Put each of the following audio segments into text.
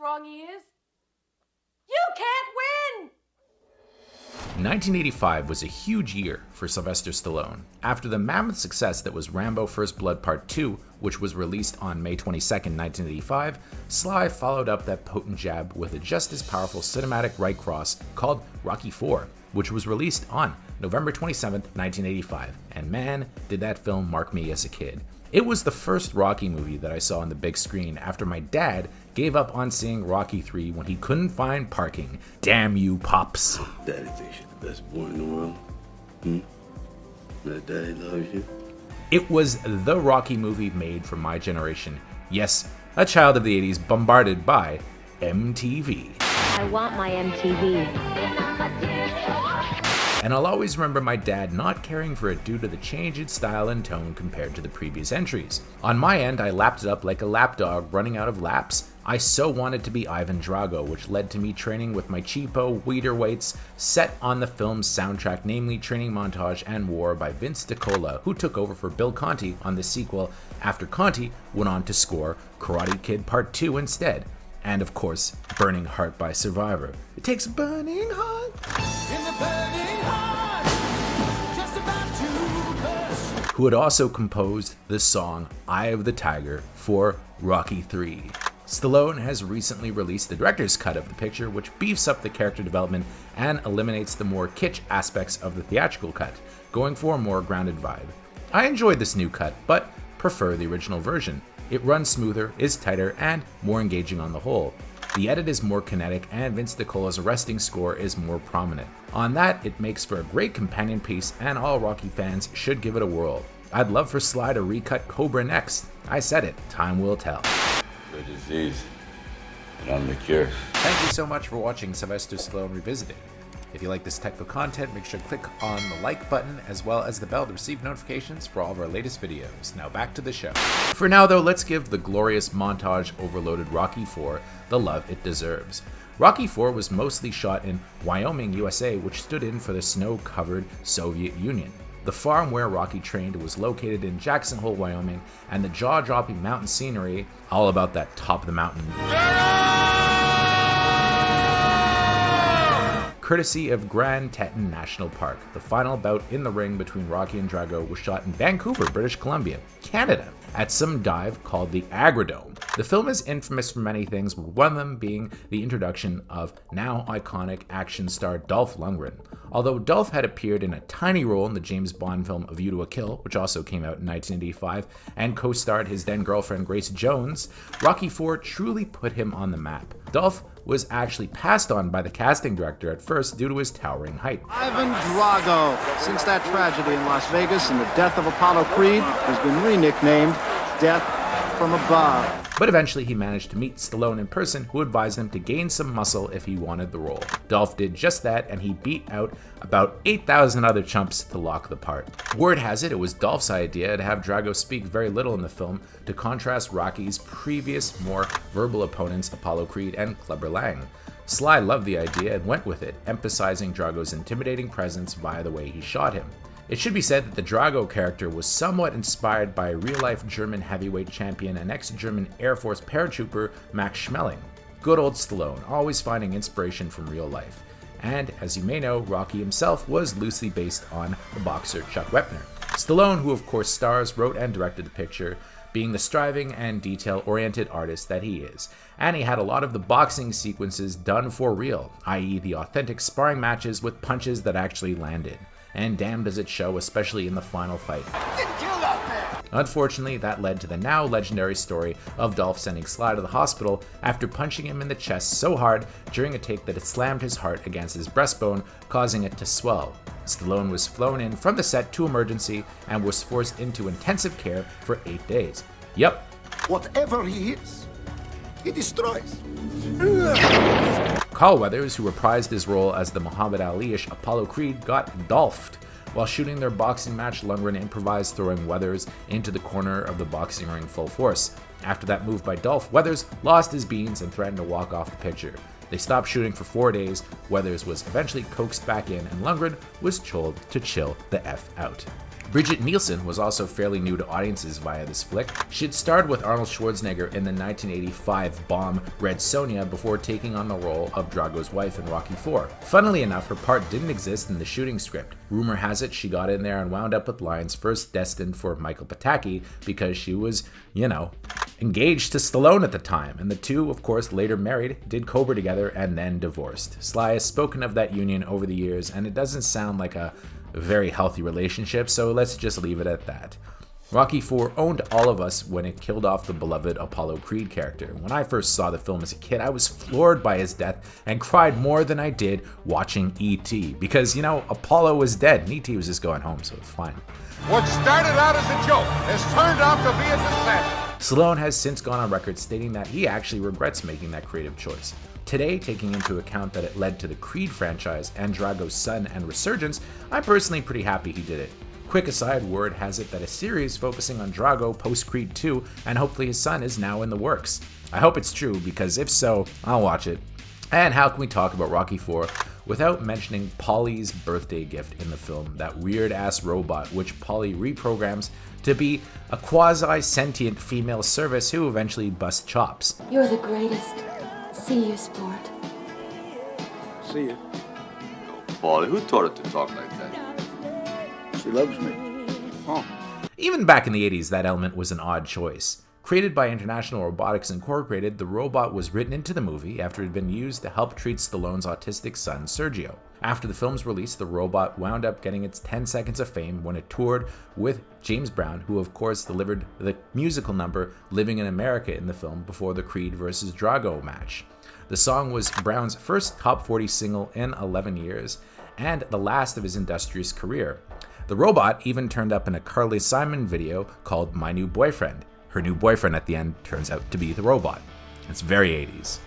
wrong he is? You can't win! 1985 was a huge year for Sylvester Stallone. After the mammoth success that was Rambo First Blood Part 2, which was released on May 22, 1985, Sly followed up that potent jab with a just as powerful cinematic right cross called Rocky IV, which was released on November 27, 1985, and man, did that film mark me as a kid. It was the first Rocky movie that I saw on the big screen after my dad gave up on seeing Rocky III when he couldn't find parking. Damn you, Pops. Daddy thinks you're the best boy in the world. That daddy loves you. It was the Rocky movie made for my generation. Yes, a child of the 80s bombarded by MTV. I want my MTV. And I'll always remember my dad not caring for it due to the change in style and tone compared to the previous entries. On my end, I lapped it up like a lapdog running out of laps. I so wanted to be Ivan Drago, which led to me training with my cheapo Weider weights set on the film's soundtrack, namely Training Montage and War by Vince DiCola, who took over for Bill Conti on the sequel after Conti went on to score Karate Kid Part 2 instead. And of course, Burning Heart by Survivor. It takes a burning heart. In the burning heart, just about to burst. Who had also composed the song Eye of the Tiger for Rocky III. Stallone has recently released the director's cut of the picture, which beefs up the character development and eliminates the more kitsch aspects of the theatrical cut, going for a more grounded vibe. I enjoyed this new cut, but prefer the original version. It runs smoother, is tighter, and more engaging on the whole. The edit is more kinetic, and Vince DiCola's arresting score is more prominent. On that, it makes for a great companion piece, and all Rocky fans should give it a whirl. I'd love for Sly to recut Cobra next. I said it, time will tell. The disease, and I'm the cure. Thank you so much for watching Sylvester Stallone Revisited. If you like this type of content, make sure to click on the like button as well as the bell to receive notifications for all of our latest videos. Now back to the show. For now though, let's give the glorious montage overloaded Rocky IV the love it deserves. Rocky IV was mostly shot in Wyoming, USA, which stood in for the snow-covered Soviet Union. The farm where Rocky trained was located in Jackson Hole, Wyoming, and the jaw-dropping mountain scenery, all about that top of the mountain, courtesy of Grand Teton National Park. The final bout in the ring between Rocky and Drago was shot in Vancouver, British Columbia, Canada, at some dive called the Agrodome. The film is infamous for many things, one of them being the introduction of now iconic action star Dolph Lundgren. Although Dolph had appeared in a tiny role in the James Bond film A View to a Kill, which also came out in 1985, and co-starred his then-girlfriend Grace Jones, Rocky IV truly put him on the map. Dolph was actually passed on by the casting director at first due to his towering height. Ivan Drago, since that tragedy in Las Vegas and the death of Apollo Creed, has been re-nicknamed Death from Above. But eventually he managed to meet Stallone in person, who advised him to gain some muscle if he wanted the role. Dolph did just that, and he beat out about 8,000 other chumps to lock the part. Word has it was Dolph's idea to have Drago speak very little in the film to contrast Rocky's previous, more verbal opponents Apollo Creed and Clubber Lang. Sly loved the idea and went with it, emphasizing Drago's intimidating presence via the way he shot him. It should be said that the Drago character was somewhat inspired by real-life German heavyweight champion and ex-German Air Force paratrooper Max Schmeling. Good old Stallone, always finding inspiration from real life. And, as you may know, Rocky himself was loosely based on the boxer Chuck Wepner. Stallone, who of course stars, wrote and directed the picture, being the striving and detail-oriented artist that he is. And he had a lot of the boxing sequences done for real, i.e. the authentic sparring matches with punches that actually landed. And damn does it show, especially in the final fight. Unfortunately, that led to the now legendary story of Dolph sending Sly to the hospital after punching him in the chest so hard during a take that it slammed his heart against his breastbone, causing it to swell. Stallone was flown in from the set to emergency and was forced into intensive care for 8 days. Yep. Whatever he hits, he destroys. Carl Weathers, who reprised his role as the Muhammad Ali-ish Apollo Creed, got dolphed. While shooting their boxing match, Lundgren improvised throwing Weathers into the corner of the boxing ring full force. After that move by Dolph, Weathers lost his beans and threatened to walk off the picture. They stopped shooting for 4 days, Weathers was eventually coaxed back in, and Lundgren was told to chill the F out. Bridget Nielsen was also fairly new to audiences via this flick. She had starred with Arnold Schwarzenegger in the 1985 bomb Red Sonja before taking on the role of Drago's wife in Rocky IV. Funnily enough, her part didn't exist in the shooting script. Rumor has it she got in there and wound up with lines first destined for Michael Pataki because she was, engaged to Stallone at the time, and the two, of course, later married, did Cobra together, and then divorced. Sly has spoken of that union over the years, and it doesn't sound like a very healthy relationship, so let's just leave it at that. Rocky IV owned all of us when it killed off the beloved Apollo Creed character. When I first saw the film as a kid, I was floored by his death and cried more than I did watching E.T. because, Apollo was dead and E.T. was just going home, so it's fine. What started out as a joke has turned out to be a disaster. Stallone has since gone on record stating that he actually regrets making that creative choice. Today, taking into account that it led to the Creed franchise and Drago's son and resurgence, I'm personally pretty happy he did it. Quick aside, word has it that a series focusing on Drago post-Creed 2 and hopefully his son is now in the works. I hope it's true, because if so, I'll watch it. And how can we talk about Rocky IV without mentioning Polly's birthday gift in the film, that weird-ass robot which Polly reprograms to be a quasi-sentient female service who eventually busts chops. You're the greatest. See you, sport. See you. Paulie, who taught her to talk like that? She loves me. Oh. Even back in the 80s, that element was an odd choice. Created by International Robotics Incorporated, the robot was written into the movie after it had been used to help treat Stallone's autistic son, Sergio. After the film's release, the robot wound up getting its 10 seconds of fame when it toured with James Brown, who of course delivered the musical number Living in America in the film before the Creed vs. Drago match. The song was Brown's first top 40 single in 11 years, and the last of his industrious career. The robot even turned up in a Carly Simon video called My New Boyfriend. Her new boyfriend at the end turns out to be the robot. It's very 80s.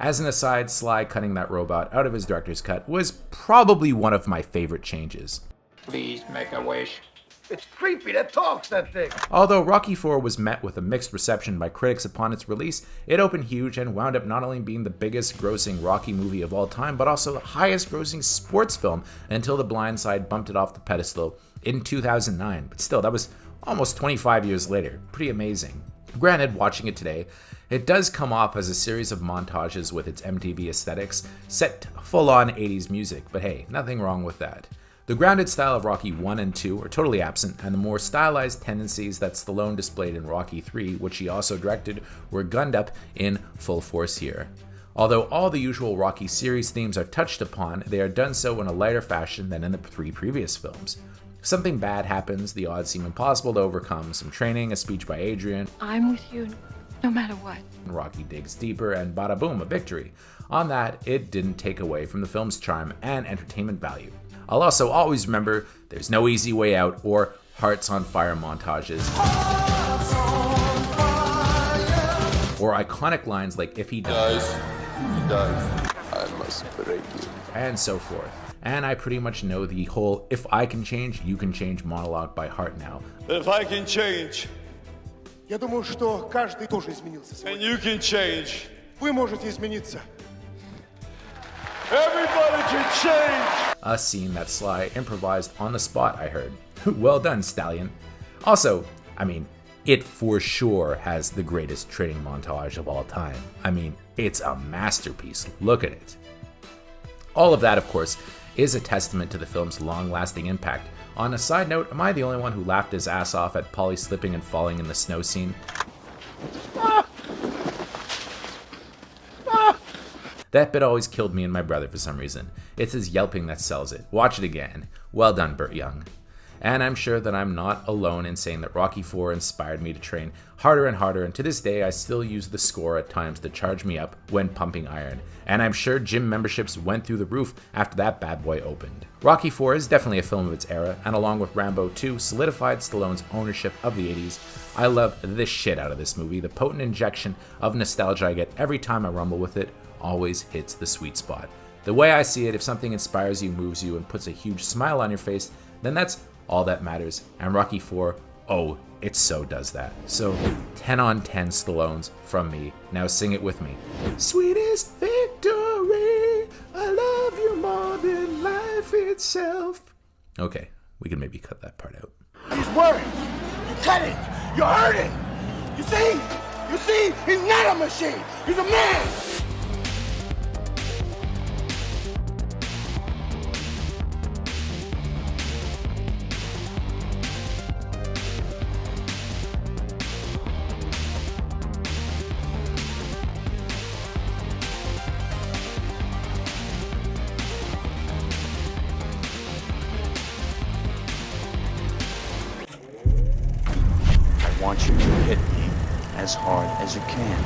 As an aside, Sly cutting that robot out of his director's cut was probably one of my favorite changes. Please make a wish. It's creepy. That talks, that thing. Although Rocky IV was met with a mixed reception by critics upon its release, it opened huge and wound up not only being the biggest grossing Rocky movie of all time, but also the highest grossing sports film until The Blind Side bumped it off the pedestal in 2009. But still, that was almost 25 years later. Pretty amazing. Granted, watching it today, it does come off as a series of montages with its MTV aesthetics, set to full-on 80s music, but hey, nothing wrong with that. The grounded style of Rocky 1 and 2 are totally absent, and the more stylized tendencies that Stallone displayed in Rocky 3, which he also directed, were gunned up in full force here. Although all the usual Rocky series themes are touched upon, they are done so in a lighter fashion than in the 3 previous films. Something bad happens, the odds seem impossible to overcome, some training, a speech by Adrian, I'm with you no matter what. Rocky digs deeper, and bada boom, a victory. On that, it didn't take away from the film's charm and entertainment value. I'll also always remember there's no easy way out or hearts on fire montages. Or iconic lines like if he dies, I must break you. and so forth. And I pretty much know the whole if I can change, you can change monologue by heart now. If I can change, Я думаю, что каждый тоже изменился and сегодня. you can change, Вы можете измениться. everybody can change. A scene that Sly improvised on the spot, I heard. Well done, Stallion. Also, it for sure has the greatest training montage of all time. It's a masterpiece. Look at it. All of that, of course, is a testament to the film's long-lasting impact. On a side note, am I the only one who laughed his ass off at Polly slipping and falling in the snow scene? That bit always killed me and my brother for some reason. It's his yelping that sells it. Watch it again. Well done, Burt Young. And I'm sure that I'm not alone in saying that Rocky IV inspired me to train harder and harder, and to this day I still use the score at times to charge me up when pumping iron. And I'm sure gym memberships went through the roof after that bad boy opened. Rocky IV is definitely a film of its era, and along with Rambo 2, solidified Stallone's ownership of the 80s. I love the shit out of this movie. The potent injection of nostalgia I get every time I rumble with it always hits the sweet spot. The way I see it, if something inspires you, moves you, and puts a huge smile on your face, then that's all that matters. And Rocky IV, oh, it so does that. So 10 on 10 Stallones from me. Now sing it with me. Sweetest victory, I love you more than life. itself. Okay, we can maybe cut that part out. These words, you cut it, you hurt it. You see? You see? He's not a machine. He's a man. I want you to hit me as hard as you can.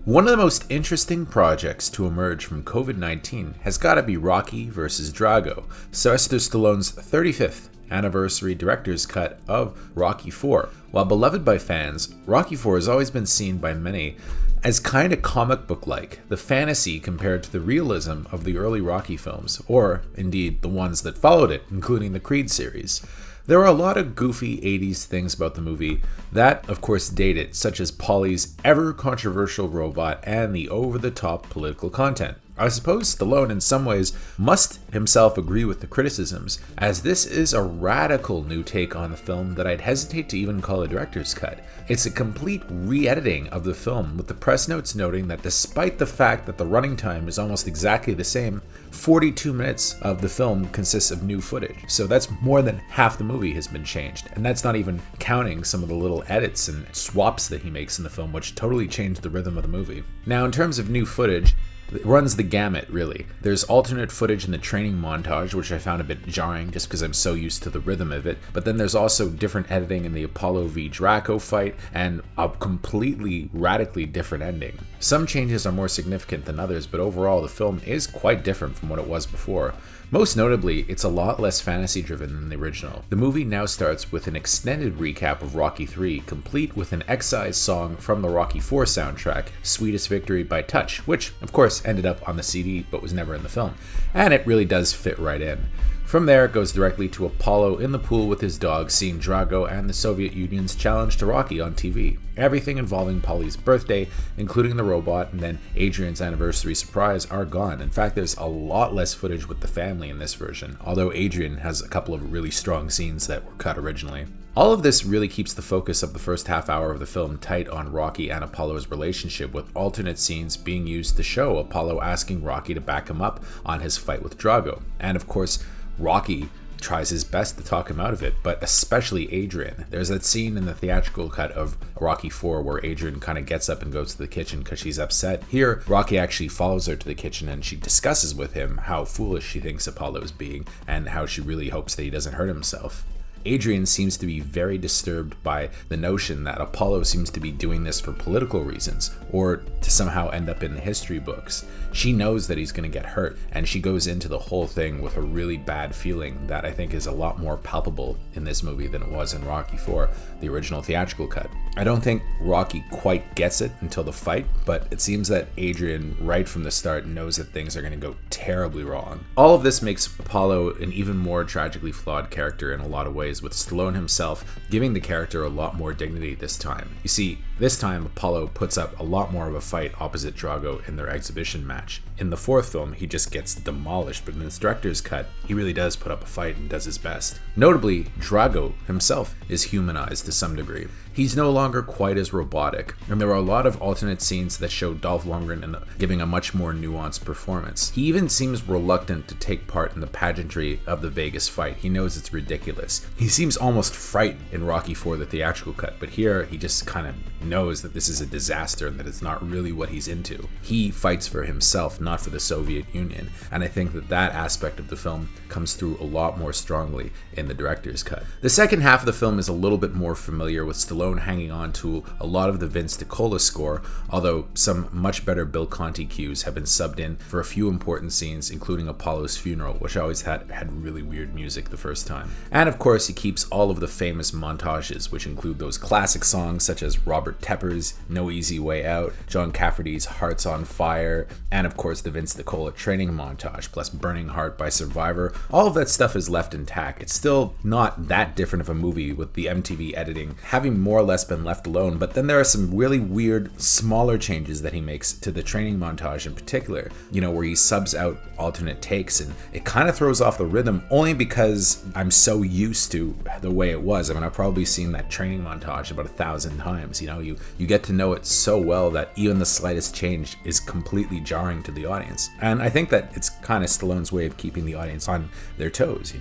One of the most interesting projects to emerge from COVID-19 has got to be Rocky vs. Drago, Sylvester Stallone's 35th anniversary director's cut of Rocky IV. While beloved by fans, Rocky IV has always been seen by many as kind of comic book-like, the fantasy compared to the realism of the early Rocky films, or indeed the ones that followed it, including the Creed series. There are a lot of goofy 80s things about the movie that, of course, date it, such as Paulie's ever-controversial robot and the over-the-top political content. I suppose Stallone in some ways must himself agree with the criticisms, as this is a radical new take on the film that I'd hesitate to even call a director's cut. It's a complete re-editing of the film, with the press notes noting that despite the fact that the running time is almost exactly the same, 42 minutes of the film consists of new footage. So that's more than half the movie has been changed, and that's not even counting some of the little edits and swaps that he makes in the film, which totally changed the rhythm of the movie. Now, in terms of new footage, it runs the gamut, really. There's alternate footage in the training montage, which I found a bit jarring just because I'm so used to the rhythm of it. But then there's also different editing in the Apollo v Draco fight and a completely radically different ending. Some changes are more significant than others, but overall the film is quite different from what it was before. Most notably, it's a lot less fantasy-driven than the original. The movie now starts with an extended recap of Rocky III, complete with an excised song from the Rocky IV soundtrack, Sweetest Victory by Touch, which, of course, ended up on the CD but was never in the film. And it really does fit right in. From there, it goes directly to Apollo in the pool with his dog, seeing Drago and the Soviet Union's challenge to Rocky on TV. Everything involving Paulie's birthday, including the robot, and then Adrian's anniversary surprise are gone. In fact, there's a lot less footage with the family in this version, although Adrian has a couple of really strong scenes that were cut originally. All of this really keeps the focus of the first half hour of the film tight on Rocky and Apollo's relationship, with alternate scenes being used to show Apollo asking Rocky to back him up on his fight with Drago. And of course, Rocky tries his best to talk him out of it, but especially Adrian. There's that scene in the theatrical cut of Rocky IV where Adrian kind of gets up and goes to the kitchen because she's upset. Here, Rocky actually follows her to the kitchen and she discusses with him how foolish she thinks Apollo is being and how she really hopes that he doesn't hurt himself. Adrian seems to be very disturbed by the notion that Apollo seems to be doing this for political reasons, or to somehow end up in the history books. She knows that he's going to get hurt, and she goes into the whole thing with a really bad feeling that I think is a lot more palpable in this movie than it was in Rocky IV, the original theatrical cut. I don't think Rocky quite gets it until the fight, but it seems that Adrian, right from the start, knows that things are going to go terribly wrong. All of this makes Apollo an even more tragically flawed character in a lot of ways, with Stallone himself giving the character a lot more dignity this time. You see, this time Apollo puts up a lot more of a fight opposite Drago in their exhibition match. In the fourth film, he just gets demolished, but in this director's cut, he really does put up a fight and does his best. Notably, Drago himself is humanized to some degree. He's no longer quite as robotic, and there are a lot of alternate scenes that show Dolph Lundgren giving a much more nuanced performance. He even seems reluctant to take part in the pageantry of the Vegas fight. He knows it's ridiculous. He seems almost frightened in Rocky IV, the theatrical cut, but here he just kind of knows that this is a disaster and that it's not really what he's into. He fights for himself, not for the Soviet Union, and I think that that aspect of the film comes through a lot more strongly in the director's cut. The second half of the film is a little bit more familiar, with Stallone hanging on to a lot of the Vince DiCola score, although some much better Bill Conti cues have been subbed in for a few important scenes, including Apollo's funeral, which I always had really weird music the first time. And of course, he keeps all of the famous montages, which include those classic songs such as Robert Robert Tepper's No Easy Way Out, John Cafferty's Hearts on Fire, and of course the Vince DiCola training montage, plus Burning Heart by Survivor. All of that stuff is left intact. It's still not that different of a movie, with the MTV editing having more or less been left alone, but then there are some really weird, smaller changes that he makes to the training montage in particular, where he subs out alternate takes, and it kind of throws off the rhythm only because I'm so used to the way it was. I mean, I've probably seen that training montage about 1,000 times. You get to know it so well that even the slightest change is completely jarring to the audience. And I think that it's kind of Stallone's way of keeping the audience on their toes.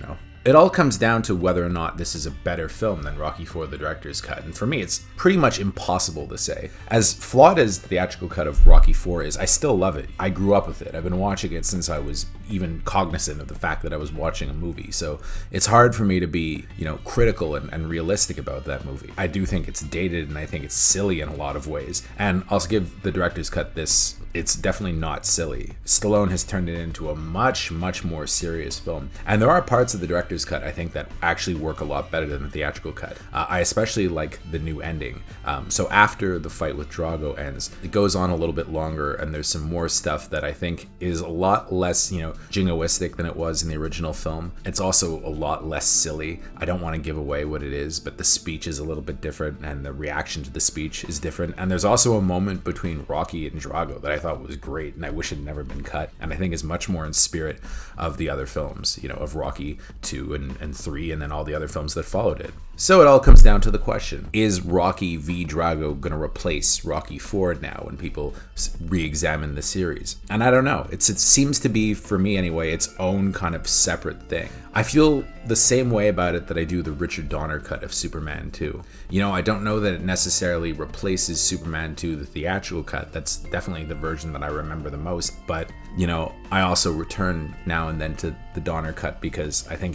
It all comes down to whether or not this is a better film than Rocky IV: The Director's Cut, and for me it's pretty much impossible to say. As flawed as the theatrical cut of Rocky IV is, I still love it. I grew up with it. I've been watching it since I was even cognizant of the fact that I was watching a movie, so it's hard for me to be, critical and realistic about that movie. I do think it's dated, and I think it's silly in a lot of ways, and I'll give the Director's Cut this. It's definitely not silly. Stallone has turned it into a much, much more serious film. And there are parts of the director's cut, I think, that actually work a lot better than the theatrical cut. I especially like the new ending. So after the fight with Drago ends, it goes on a little bit longer, and there's some more stuff that I think is a lot less, jingoistic than it was in the original film. It's also a lot less silly. I don't want to give away what it is, but the speech is a little bit different, and the reaction to the speech is different. And there's also a moment between Rocky and Drago that I thought was great, and I wish it had never been cut, and I think is much more in spirit of the other films, of Rocky 2 and 3, and then all the other films that followed it. So it all comes down to the question, is Rocky v. Drago going to replace Rocky IV now when people re-examine the series? And I don't know. It seems to be, for me anyway, its own kind of separate thing. I feel the same way about it that I do the Richard Donner cut of Superman 2. I don't know that it necessarily replaces Superman 2, the theatrical cut. That's definitely the version that I remember the most. But, I also return now and then to the Donner cut because I think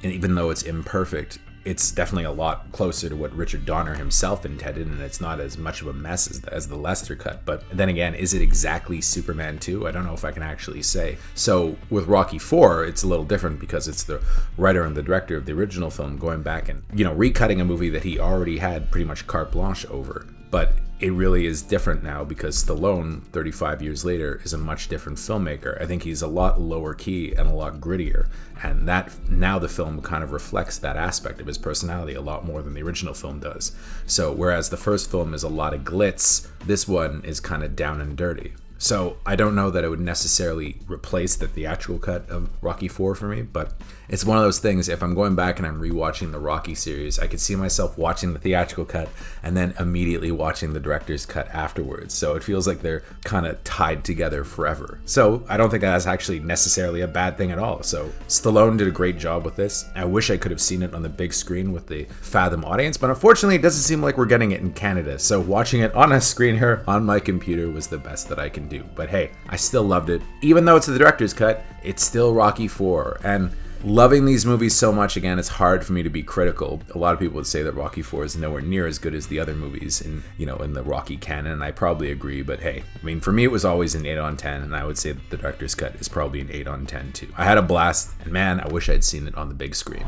even though it's imperfect, it's definitely a lot closer to what Richard Donner himself intended, and it's not as much of a mess as the Lester cut. But then again, is it exactly Superman 2? I don't know if I can actually say. So with Rocky IV, it's a little different because it's the writer and the director of the original film going back and, recutting a movie that he already had pretty much carte blanche over. But it really is different now because Stallone, 35 years later, is a much different filmmaker. I think he's a lot lower key and a lot grittier, and that now the film kind of reflects that aspect of his personality a lot more than the original film does. So whereas the first film is a lot of glitz, this one is kind of down and dirty. So I don't know that it would necessarily replace the theatrical cut of Rocky IV for me, but it's one of those things, if I'm going back and I'm rewatching the Rocky series, I could see myself watching the theatrical cut and then immediately watching the director's cut afterwards. So it feels like they're kind of tied together forever. So I don't think that's actually necessarily a bad thing at all. So Stallone did a great job with this. I wish I could have seen it on the big screen with the Fathom audience, but unfortunately it doesn't seem like we're getting it in Canada. So watching it on a screen here on my computer was the best that I can do. But hey, I still loved it. Even though it's the director's cut, it's still Rocky IV. And loving these movies so much, again, it's hard for me to be critical. A lot of people would say that Rocky IV is nowhere near as good as the other movies in the Rocky canon, and I probably agree, but hey, I mean, for me it was always an 8 on 10, and I would say that the director's cut is probably an 8 on 10 too. I had a blast, and man, I wish I'd seen it on the big screen.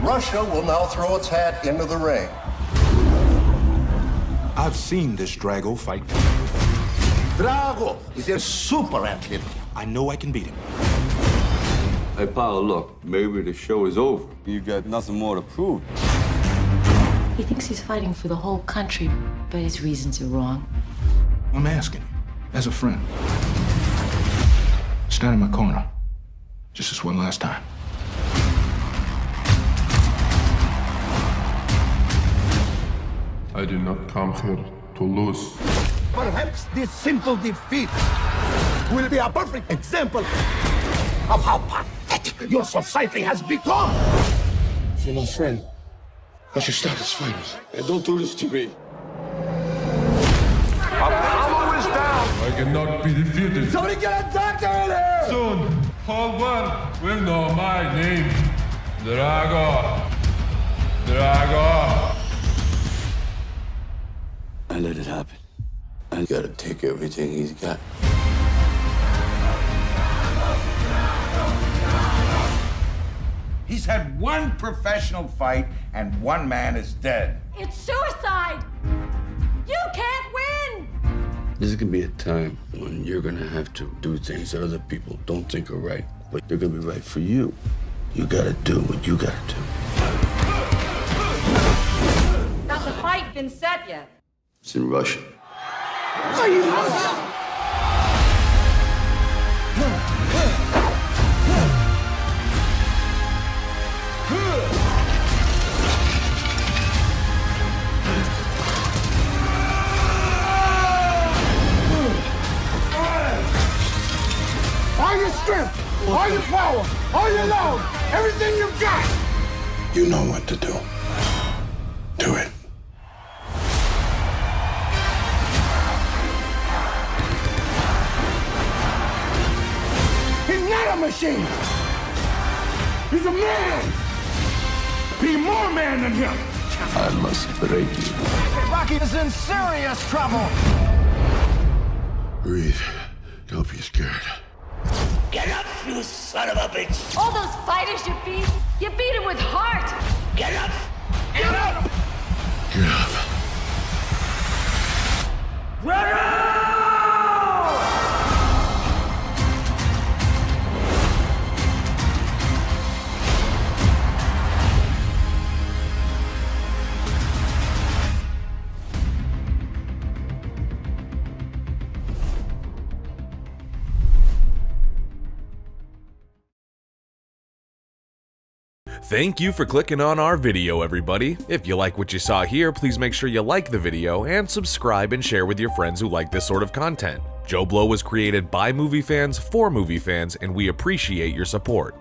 Russia will now throw its hat into the ring. I've seen this Drago fight. Drago is a super athlete. I know I can beat him. Hey, Paolo, look, maybe the show is over. You got nothing more to prove. He thinks he's fighting for the whole country, but his reasons are wrong. I'm asking, as a friend, stand in my corner, just this one last time. I did not come here to lose. Perhaps this simple defeat will be a perfect example of how pathetic your society has become. You're my friend. I should stop this fight. Hey, don't do this to me. Apollo is down. I cannot be defeated. Somebody get a doctor in here. Soon, whole world will know my name. Drago. Drago. I let it happen. I gotta take everything he's got. He's had one professional fight, and one man is dead. It's suicide! You can't win! This is gonna be a time when you're gonna have to do things that other people don't think are right, but they're gonna be right for you. You gotta do what you gotta do. Has the fight been set yet? It's in Russian. Are you nuts? All your strength, all your power, all your love, everything you've got. You know what to do. Do it. He's not a machine. He's a man. Be more man than him. I must break you. Rocky is in serious trouble. Breathe. Don't be scared. Get up, you son of a bitch. All those fighters you beat them with heart! Get up. Get up. Get up. Thank you for clicking on our video, everybody. If you like what you saw here, please make sure you like the video and subscribe and share with your friends who like this sort of content. JoBlo was created by movie fans for movie fans, and we appreciate your support.